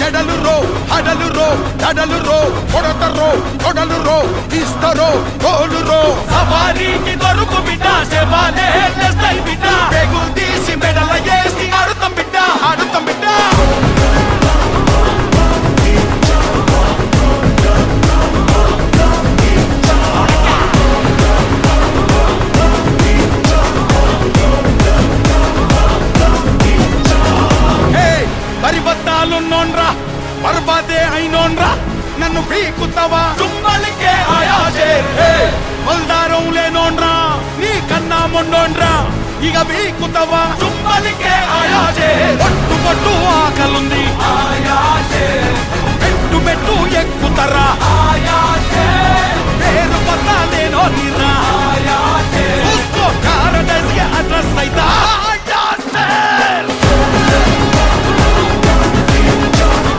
జడలు రో హడలు రో దడలు రో కొడతరో కొడలు రో ఇస్తరో గోలు రో సవారీకి దొరుకు బిడ్డ సేవాలే చేస్తాయి బిడ్డ పెగులు తీసి మెడల వేసి ఆడుతాం బిడ్డ ఆడుతాం బిడ్డ పరిబద్ధాలున్నోన్రా బర్బాదే అయినోన్రా నన్ను పీకుతావా చుమ్మలికే ఆయాసే బల్దారం లేనోన్రా నీ కన్నా మొండోన్రా ఇక పీకుతావా చుమ్మలికే ఆయాసే పట్టు పట్టు ఆకలుంది ఆయా